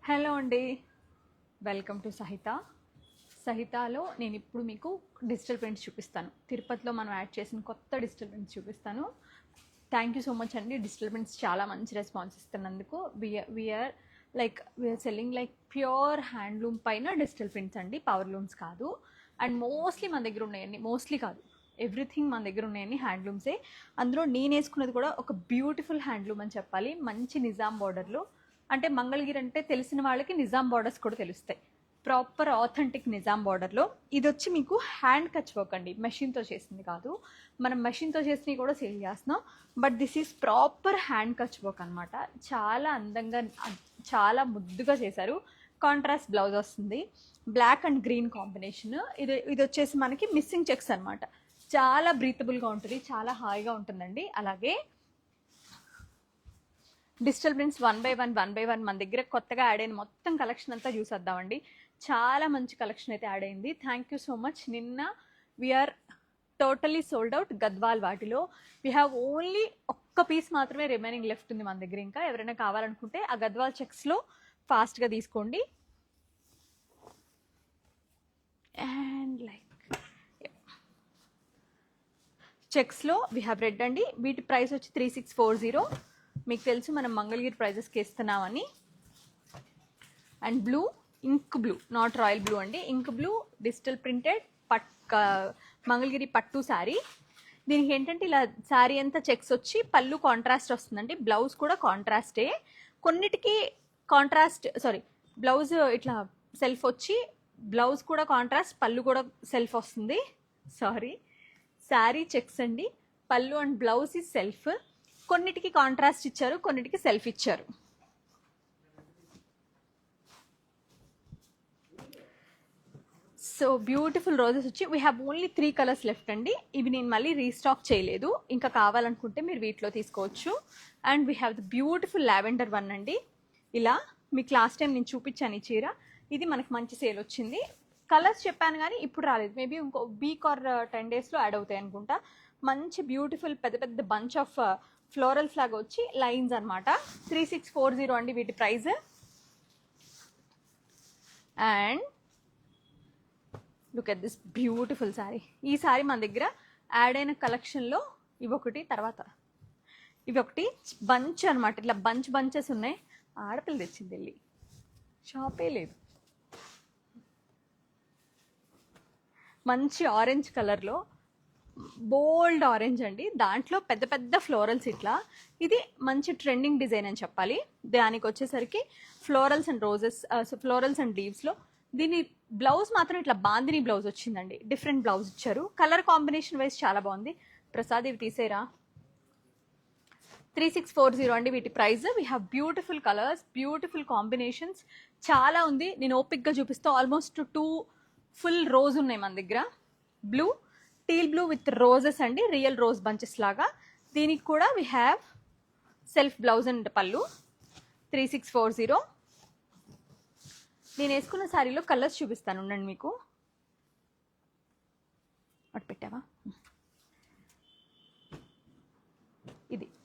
Hello అండి, welcome to సహితాలో నేను ఇప్పుడు మీకు డిజిటల్ ప్రింట్స్ చూపిస్తాను. తిరుపతిలో మనం యాడ్ చేసిన కొత్త డిజిటల్ ప్రింట్స్ చూపిస్తాను. థ్యాంక్ యూ సో మచ్ అండి. డిజిటల్ ప్రింట్స్ చాలా మంచి రెస్పాన్స్ ఇస్తున్నందుకు. We're selling like pure handloom పైన డిజిటల్ ప్రింట్స్ అండి, పవర్ లూమ్స్ కాదు. అండ్ మోస్ట్లీ మన దగ్గర ఉన్నాయండి, మోస్ట్లీ కాదు ఎవ్రీథింగ్ మన దగ్గర ఉన్నాయని హ్యాండ్లూమ్సే. అందులో నేను వేసుకున్నది కూడా ఒక బ్యూటిఫుల్ హ్యాండ్లూమ్ అని చెప్పాలి. మంచి నిజాం బార్డర్లో, అంటే మంగళగిరి అంటే తెలిసిన వాళ్ళకి నిజాం బార్డర్స్ కూడా తెలుస్తాయి. ప్రాపర్ ఆథెంటిక్ నిజాం బార్డర్లో ఇది వచ్చి మీకు హ్యాండ్ కచ్ వర్క్ అండి, మెషిన్తో చేసింది కాదు. మనం మెషిన్తో చేసినవి కూడా సేల్ చేస్తున్నాం, but this is proper hand Kutch work అనమాట. చాలా అందంగా, చాలా ముద్దుగా చేశారు. కాంట్రాస్ట్ బ్లౌజ్ వస్తుంది, బ్లాక్ అండ్ గ్రీన్ కాంబినేషన్. ఇది వచ్చేసి మనకి మిస్సింగ్ చెక్స్ అనమాట. చాలా బ్రీతబుల్గా ఉంటుంది, చాలా హాయిగా ఉంటుందండి. అలాగే digital prints one by one మన దగ్గర కొత్తగా యాడ్ అయిన మొత్తం కలెక్షన్ అంతా చూసేద్దామండి. చాలా మంచి కలెక్షన్ అయితే యాడ్ అయింది. Thank you so much. నిన్న we're totally sold out Gadwal. వాటిలో వీ హ్యావ్ ఓన్లీ ఒక్క పీస్ మాత్రమే రిమైనింగ్ లెఫ్ట్ ఉంది మన దగ్గర. ఇంకా ఎవరైనా కావాలనుకుంటే ఆ గద్వాల్ చెక్స్లో ఫాస్ట్గా తీసుకోండి. అండ్ లైక్ చెక్స్లో వీ హ్యావ్ రెడ్ అండి. వీటి ప్రైస్ వచ్చి 3640. మీకు తెలుసు మనం మంగళగిరి ప్రైజెస్కి ఇస్తున్నామని. And blue, ink blue, not royal blue అండి, ink blue digital printed Mangalagiri పట్టు శారీ. దీనికి ఏంటంటే ఇలా శారీ అంతా చెక్స్ వచ్చి పళ్ళు కాంట్రాస్ట్ వస్తుందండి. బ్లౌజ్ కూడా కాంట్రాస్టే. కొన్నిటికి బ్లౌజ్ ఇట్లా సెల్ఫ్ వచ్చి, బ్లౌజ్ కూడా కాంట్రాస్ట్, పళ్ళు కూడా సెల్ఫ్ వస్తుంది. శారీ చెక్స్ అండి, పళ్ళు అండ్ బ్లౌజ్ ఈ సెల్ఫ్. కొన్నిటికి కాంట్రాస్ట్ ఇచ్చారు, కొన్నిటికి సెల్ఫ్ ఇచ్చారు. సో బ్యూటిఫుల్ రోజెస్ వచ్చి we have only 3 colours left అండి. ఇవి నేను మళ్ళీ రీస్టాక్ చేయలేదు, ఇంకా కావాలనుకుంటే మీరు వీటిలో తీసుకోవచ్చు. And we have the beautiful lavender one అండి. ఇలా మీకు లాస్ట్ టైం నేను చూపించాను ఈ చీర. ఇది మనకు మంచి సేల్ వచ్చింది. కలర్స్ చెప్పాను కానీ ఇప్పుడు రాలేదు, మేబీ ఇంకో వీక్ ఆర్ 10 డేస్లో యాడ్ అవుతాయి అనుకుంటా. మంచి బ్యూటిఫుల్ పెద్ద పెద్ద బంచ్ ఆఫ్ ఫ్లోరల్స్ లాగా వచ్చి లైన్స్ అనమాట. 3640 అండి వీటి price. And look at this beautiful sari. ఈ శారీ మన దగ్గర యాడ్ అయిన కలెక్షన్లో ఇవొకటి, తర్వాత ఇవొకటి బంచ్ అనమాట. ఇట్లా బంచెస్ ఉన్నాయి. ఆడపిల్ల తెచ్చింది వెళ్ళి, షాపే లేదు. మంచి ఆరెంజ్ కలర్లో, బోల్డ్ ఆరెంజ్ అండి, దాంట్లో పెద్ద పెద్ద ఫ్లోరల్స్ ఇట్లా. ఇది మంచి ట్రెండింగ్ డిజైన్ అని చెప్పాలి. దానికి వచ్చేసరికి ఫ్లోరల్స్ అండ్ లీవ్స్లో. దీని బ్లౌజ్ మాత్రం ఇట్లా బాందిని బ్లౌజ్ వచ్చిందండి, డిఫరెంట్ బ్లౌజ్ ఇచ్చారు. కలర్ కాంబినేషన్ వైజ్ చాలా బాగుంది. ప్రసాద్ ఇవి తీసేరా. 3640 అండి వీటి price. We have beautiful colours, beautiful combinations, చాలా ఉంది. నేను ఓపిక్గా చూపిస్తా. ఆల్మోస్ట్ 2 ఫుల్ రోజ్ ఉన్నాయి మన దగ్గర. Blue, teal blue with roses అండి, రియల్ రోజ్ బంచెస్ లాగా. దీనికి కూడా we have self blouse and పళ్ళు. 3640. నేను వేసుకున్న శారీలో కలర్స్ చూపిస్తాను ఉండండి మీకు. అటు పెట్టావా?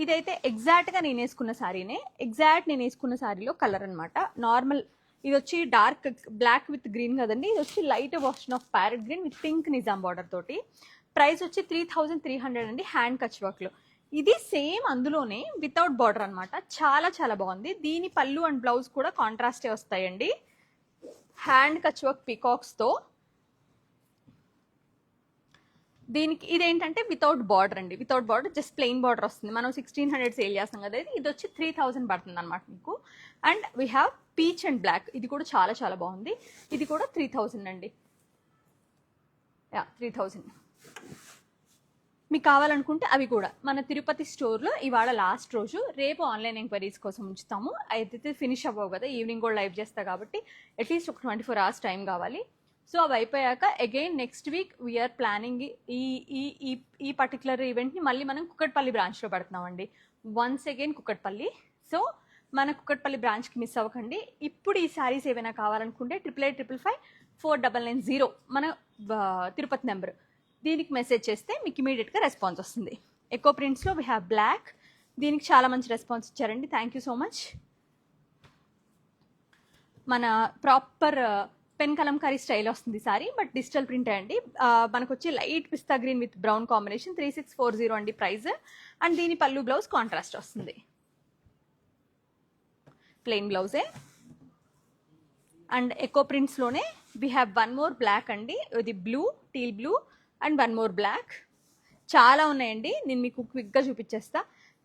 ఇదైతే ఎగ్జాక్ట్గా నేను వేసుకున్న శారీనే. నేను వేసుకున్న శారీలో కలర్ అనమాట. నార్మల్ ఇది వచ్చి డార్క్ బ్లాక్ విత్ గ్రీన్ కదండి. ఇది వచ్చి light version of parrot green with pink Nizam border తోటి. ప్రైస్ వచ్చి 3300 అండి, హ్యాండ్ కచ్ వర్క్లో. ఇది సేమ్ అందులోనే వితౌట్ బార్డర్ అనమాట. చాలా చాలా బాగుంది. దీని పళ్ళు అండ్ బ్లౌజ్ కూడా కాంట్రాస్టే వస్తాయండి. హ్యాండ్ కచ్ వర్క్ పీకాక్స్తో. దీనికి ఇదేంటంటే వితౌట్ బార్డర్ అండి, without border, just plain border వస్తుంది. మనం 1600 సేల్ చేస్తాం కదా, ఇది వచ్చి 3000 పడుతుంది అనమాట మీకు. And we have peach and black, ఇది కూడా చాలా చాలా బాగుంది. ఇది కూడా 3000 అండి. 3000. మీకు కావాలనుకుంటే అవి కూడా మన తిరుపతి స్టోర్లో ఇవాళ లాస్ట్ రోజు. రేపు ఆన్లైన్ ఎంక్వైరీస్ కోసం ఉంచుతాము. అయితే ఫినిష్ అవ్వవు కదా, ఈవినింగ్ కూడా లైవ్ చేస్తా కాబట్టి అట్లీస్ట్ ఒక 24 hours టైం కావాలి. సో అవి అయిపోయాక again next week we're planning ఈ పర్టికులర్ ఈవెంట్ని మళ్ళీ మనం కుక్కట్పల్లి బ్రాంచ్లో పెడుతున్నామండి. Once again Kukatpally. సో మన కుక్కట్పల్లి బ్రాంచ్కి మిస్ అవ్వకండి. ఇప్పుడు ఈ శారీస్ ఏమైనా కావాలనుకుంటే 8855549990 మన తిరుపతి నెంబర్. దీనికి మెసేజ్ చేస్తే మీకు ఇమీడియట్గా రెస్పాన్స్ వస్తుంది. ఎకో ప్రింట్స్లో వీ హ్యావ్ బ్లాక్. దీనికి చాలా మంచి రెస్పాన్స్ ఇచ్చారండి. Thank you so much. మన ప్రాపర్ పెన్ కలంకారీ స్టైల్ వస్తుంది సారీ, బట్ డిజిటల్ ప్రింట్ అండి. మనకు వచ్చి light pista green with brown combination 3640 అండి ప్రైస్. అండ్ దీని పళ్ళు బ్లౌజ్ కాంట్రాస్ట్ వస్తుంది, ప్లెయిన్ బ్లౌజే. అండ్ ఎకో ప్రింట్స్లోనే we have one more black అండి, ఇది blue, teal blue and one more black. చాలా ఉన్నాయండి, నేను మీకు క్విక్గా చూపించేస్తా.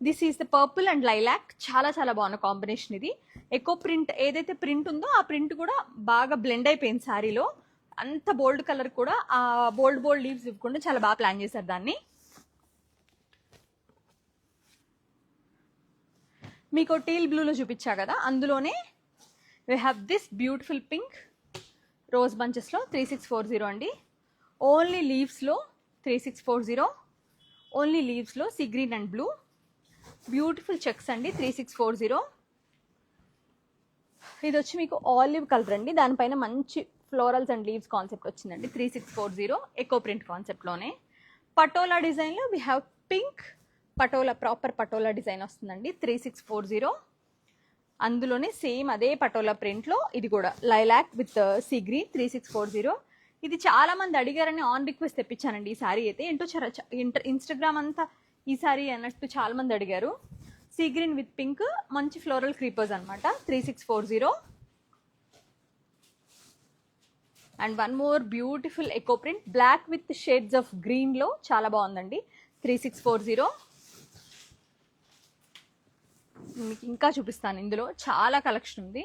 This is the purple and lilac, చాలా చాలా బాగున్న కాంబినేషన్ ఇది. ఎకో ప్రింట్ ఏదైతే ప్రింట్ ఉందో ఆ ప్రింట్ కూడా బాగా బ్లెండ్ అయిపోయింది శారీలో. అంత బోల్డ్ కలర్ కూడా ఆ బోల్డ్ లీవ్స్ ఇవ్వకుండా చాలా బాగా ప్లాన్ చేశారు దాన్ని. మీకు టీల్ బ్లూలో చూపించా కదా, అందులోనే we have this beautiful pink rose బంచెస్లో 3640 అండి. ఓన్లీ లీవ్స్లో 3640, ఓన్లీ లీవ్స్లో sea green and blue, beautiful checks అండి 3640. ఇది వచ్చి మీకు ఆలివ్ కలర్ అండి, దానిపైన మంచి ఫ్లోరల్స్ అండ్ లీవ్స్ కాన్సెప్ట్ వచ్చిందండి 3640 ఎకో ప్రింట్ కాన్సెప్ట్లోనే. పటోలా డిజైన్లో we have pink patola, proper patola design వస్తుందండి 3640. అందులోనే సేమ్ అదే పటోలా ప్రింట్లో ఇది కూడా లైలాక్ విత్ సీ గ్రీన్ 3640. ఇది చాలా మంది అడిగారని ఆన్ రిక్వెస్ట్ తెప్పించానండి ఈ సారీ అయితే. ఏంటో ఇన్స్టాగ్రామ్ అంతా ఈ సారీ అన్నట్టు చాలా మంది అడిగారు. సీ గ్రీన్ విత్ పింక్, మంచి ఫ్లోరల్ క్రీపర్స్ అనమాట 3640. And one more beautiful eco print black with shades of గ్రీన్లో, చాలా బాగుందండి 3640. మీకు ఇంకా చూపిస్తాను, ఇందులో చాలా కలెక్షన్ ఉంది.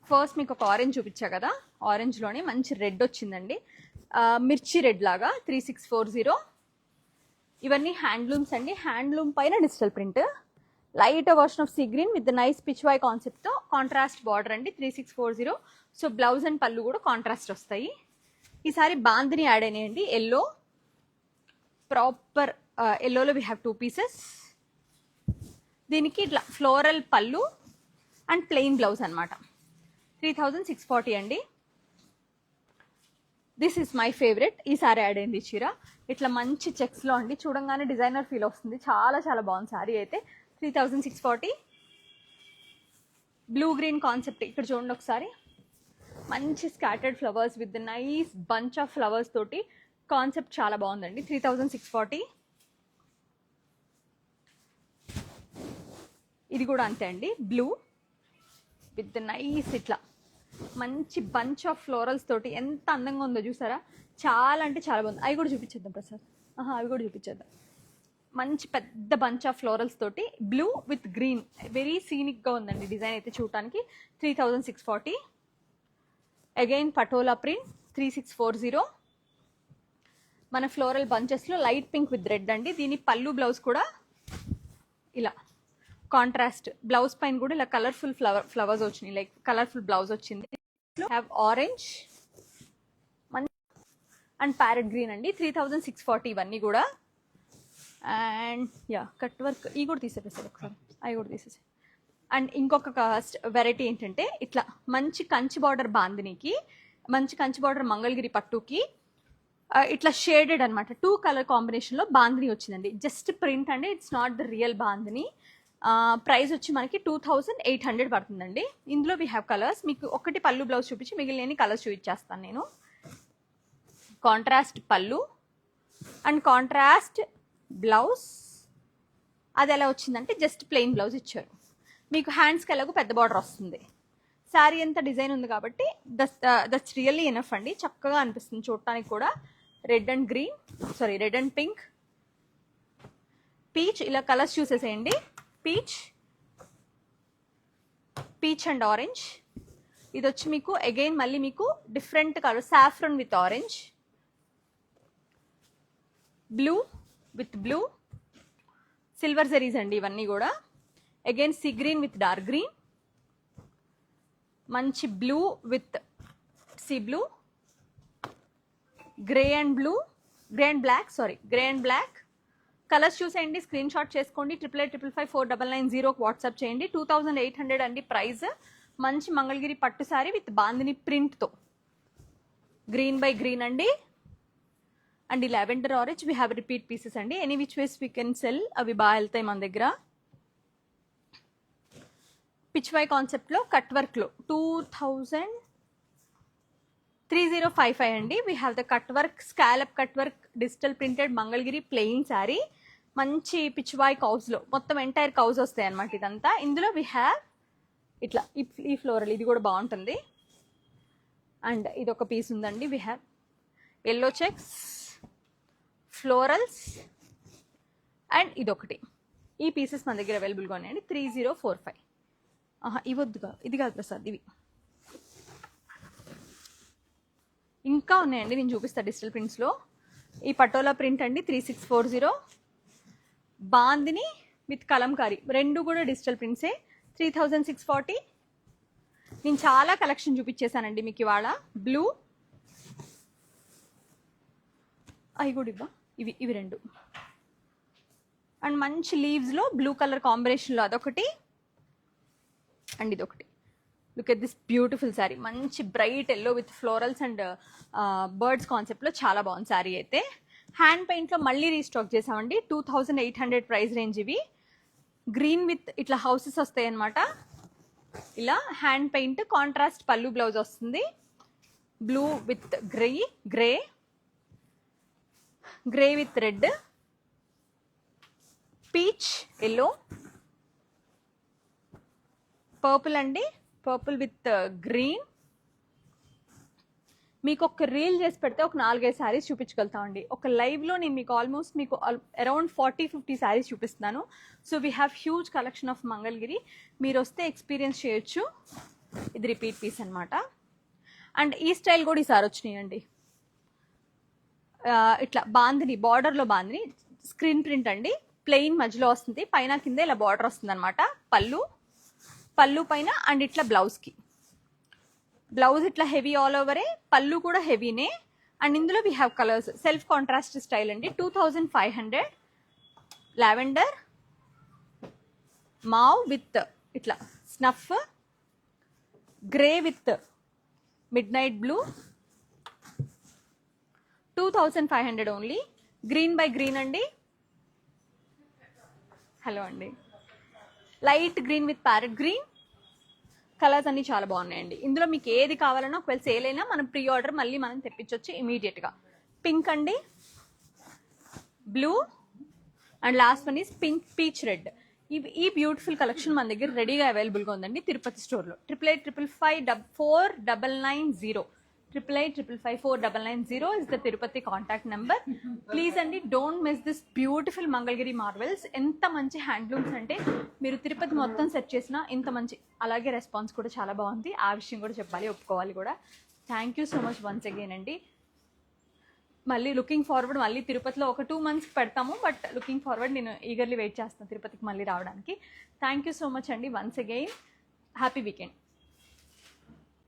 ఫస్ట్ మీకు ఒక ఆరెంజ్ చూపించా కదా, ఆరెంజ్లోనే మంచి రెడ్ వచ్చిందండి, మిర్చి రెడ్ లాగా 3640. ఇవన్నీ హ్యాండ్లూమ్స్ అండి, హ్యాండ్లూమ్ పైన digital print, light version of sea green with nice peach వై కాన్సెప్ట్తో కాంట్రాస్ట్ బార్డర్ అండి 3640. సో బ్లౌజ్ అండ్ పళ్ళు కూడా కాంట్రాస్ట్ వస్తాయి. ఈసారి బాందిని యాడ్ అయినాయండి, ఎల్లో, ప్రాపర్ ఎల్లోలో వీ హ్యావ్ 2 పీసెస్. దీనికి ఇట్లా ఫ్లోరల్ పళ్ళు అండ్ ప్లెయిన్ బ్లౌజ్ అనమాట 3640 అండి. దిస్ ఈస్ మై ఫేవరెట్, ఈసారి యాడ్ అయింది చీర. ఇట్లా మంచి చెక్స్లో అండి, చూడంగానే డిజైనర్ ఫీల్ వస్తుంది, చాలా చాలా బాగుంది సారీ అయితే 3640. బ్లూ గ్రీన్ కాన్సెప్ట్ ఇక్కడ చూడండి ఒకసారి, మంచి scattered flowers with nice bunch of flowers తోటి కాన్సెప్ట్ చాలా బాగుందండి 3640. ఇది కూడా అంతే అండి, బ్లూ విత్ నైస్ ఇట్లా మంచి బంచ్ ఆఫ్ ఫ్లోరల్స్ తోటి ఎంత అందంగా ఉందో చూసారా, చాలా అంటే చాలా బాగుంది. అవి కూడా చూపించేద్దాం ప్రసాద్, అవి కూడా చూపించేద్దాం. మంచి పెద్ద బంచ్ ఆఫ్ ఫ్లోరల్స్ తోటి బ్లూ విత్ గ్రీన్, వెరీ సీనిక్గా ఉందండి డిజైన్ అయితే చూడటానికి 3640. Again patola print 3640. మన ఫ్లోరల్ బంచెస్లో లైట్ పింక్ విత్ రెడ్ అండి. దీని పళ్ళు బ్లౌజ్ కూడా ఇలా కాంట్రాస్ట్, బ్లౌజ్ పైన కూడా ఇలా కలర్ఫుల్ ఫ్లవర్స్ వచ్చినాయి, లైక్ కలర్ఫుల్ బ్లౌజ్ వచ్చింది. Have orange and parrot green అండి 3640 ఇవన్నీ కూడా. అండ్ యా కట్ వర్క్ ఇవి కూడా తీసేసారు ఒకసారి, అవి కూడా తీసేసి. అండ్ ఇంకొక వెరైటీ ఏంటంటే ఇట్లా మంచి కంచి బార్డర్ బాందినికి, మంచి కంచి బార్డర్ మంగళగిరి పట్టుకి ఇట్లా షేడెడ్ అనమాట 2 కలర్ కాంబినేషన్లో బాందిని వచ్చిందండి. జస్ట్ ప్రింట్ అండి, it's not the real bandhani. Price వచ్చి మనకి 2800 పడుతుందండి. ఇందులో వీ హ్యావ్ కలర్స్, మీకు ఒకటి పళ్ళు బ్లౌజ్ చూపించి మిగిలిన కలర్స్ చూపించేస్తాను నేను. కాంట్రాస్ట్ పళ్ళు అండ్ కాంట్రాస్ట్ బ్లౌజ్. అది ఎలా వచ్చిందంటే జస్ట్ ప్లెయిన్ బ్లౌజ్ ఇచ్చారు, మీకు హ్యాండ్స్కి ఎలాగో పెద్ద బార్డర్ వస్తుంది. శారీ అంతా డిజైన్ ఉంది కాబట్టి దట్స్ రియల్లీ ఎనఫ్ అండి, చక్కగా అనిపిస్తుంది చూడటానికి కూడా. Red and green, sorry red and pink, peach, ఇలా కలర్స్ చూసేసేయండి. Peach and orange. ఇది వచ్చి మీకు అగైన్ మళ్ళీ మీకు different colour, saffron with orange, blue with blue, silver zaris అండి ఇవన్నీ కూడా. Again sea green with dark green, మంచి blue with sea blue, grey and black. Colours చూసేయండి, స్క్రీన్ షాట్ చేసుకోండి. 8855549990 వాట్సాప్ చేయండి. 2800 అండి ప్రైస్. మంచి మంగళగిరి పట్టు సారీ విత్ బాందిని ప్రింట్తో, గ్రీన్ బై గ్రీన్ అండి. అండ్ ఈ lavender orange we have repeat pieces అండి. Any which ways we can sell, అవి బాగా వెళ్తాయి మన దగ్గర. పిచ్వై కాన్సెప్ట్లో కట్ వర్క్లో 20,3055 అండి. We have the cut work, scallop cut work, digital printed Mangalagiri plain sari, మంచి పిచ్వాయ్ కౌస్లో మొత్తం ఎంటైర్ కౌస్ వస్తాయి అనమాట ఇదంతా. ఇందులో వీ హ్యావ్ ఇట్లా ఈ ఫ్లోరల్, ఇది కూడా బాగుంటుంది. అండ్ ఇది ఒక పీస్ ఉందండి. We have yellow checks, florals and ఇదొకటి. ఈ పీసెస్ మన దగ్గర అవైలబుల్గా ఉన్నాయండి. 3045. ఇవి వద్దుగా, ఇది కాదు ప్రసాద్, ఇవి ఇంకా ఉన్నాయండి, నేను చూపిస్తాను డిజిటల్ ప్రింట్స్లో. ఈ పటోలా ప్రింట్ అండి 3640, బాందిని విత్ కలంకారీ, రెండు కూడా డిజిటల్ ప్రింట్సే 3640. నేను చాలా కలెక్షన్ చూపించేశానండి మీకు ఇవాళ. బ్లూ, అవి కూడా ఇవ్వ, ఇవి రెండు. అండ్ మంచి లీవ్స్లో బ్లూ కలర్ కాంబినేషన్లో అదొకటి అండ్ ఇదొకటి. Look at this beautiful sari, మంచి bright yellow with florals and birds కాన్సెప్ట్లో చాలా బాగుంది శారీ అయితే. హ్యాండ్ పెయింట్లో మళ్ళీ రీస్టాక్ చేసామండి. 2800 ప్రైస్ రేంజ్. ఇవి గ్రీన్ విత్ ఇట్లా హౌసెస్ వస్తాయి అన్నమాట. ఇలా హ్యాండ్ పెయింట్, కాంట్రాస్ట్ పళ్ళు బ్లౌజ్ వస్తుంది. Blue with grey with red, peach yellow, purple అండి, పర్పుల్ విత్ గ్రీన్. మీకు ఒక రీల్ చేసి పెడితే ఒక 4-5 శారీస్ చూపించగలుగుతామండి. ఒక లైవ్లో నేను మీకు ఆల్మోస్ట్ మీకు అరౌండ్ 40-50 శారీస్ చూపిస్తున్నాను. So we have huge collection of Mangalagiri. మీరు వస్తే ఎక్స్పీరియన్స్ చేయొచ్చు. ఇది రిపీట్ పీస్ అనమాట. అండ్ ఈ స్టైల్ కూడా ఈసారి వచ్చినాయండి. ఇట్లా బాందిని, బార్డర్లో బాందిని, స్క్రీన్ ప్రింట్ అండి, ప్లెయిన్ మధ్యలో వస్తుంది, పైన కింద ఇలా బార్డర్ వస్తుంది అనమాట. పళ్ళు పైన అండ్ ఇట్లా బ్లౌజ్కి, బ్లౌజ్ ఇట్లా హెవీ ఆల్ ఓవరే, పళ్ళు కూడా హెవీనే. అండ్ ఇందులో we have colours, self contrast style అండి. 2500, లావెండర్, మావ్ విత్ ఇట్లా snuff, grey with mid night blue, 2500 only. Green by green అండి. హలో అండి, light green with parrot green. Colours అన్ని చాలా బాగున్నాయండి. ఇందులో మీకు ఏది కావాలన్నా ఒకవేళ సేల్ అయినా మనం ప్రీ ఆర్డర్ మళ్ళీ మనం తెప్పించవచ్చు ఇమీడియట్గా. పింక్ అండి, blue and last one is pink peach red. ఈ బ్యూటిఫుల్ కలెక్షన్ మన దగ్గర రెడీగా అవైలబుల్గా ఉందండి తిరుపతి స్టోర్లో. 88555490, 88555490 is the Tirupati contact number. Please అండి, don't miss this beautiful Mangalagiri marvels. ఎంత మంచి హ్యాండ్లూమ్స్ అంటే మీరు తిరుపతి మొత్తం సెట్ చేసినా ఇంత మంచి, అలాగే రెస్పాన్స్ కూడా చాలా బాగుంది. ఆ విషయం కూడా చెప్పాలి, ఒప్పుకోవాలి కూడా. Thank you so much once again అండి. మళ్ళీ లుకింగ్ ఫార్వర్డ్, మళ్ళీ తిరుపతిలో ఒక 2 months పెడతాము, బట్ లుకింగ్ ఫార్వర్డ్, నేను ఈగర్లీ వెయిట్ చేస్తాను తిరుపతికి మళ్ళీ రావడానికి. థ్యాంక్ యూ సో మచ్ అండి వన్స్ అగైన్. Happy weekend.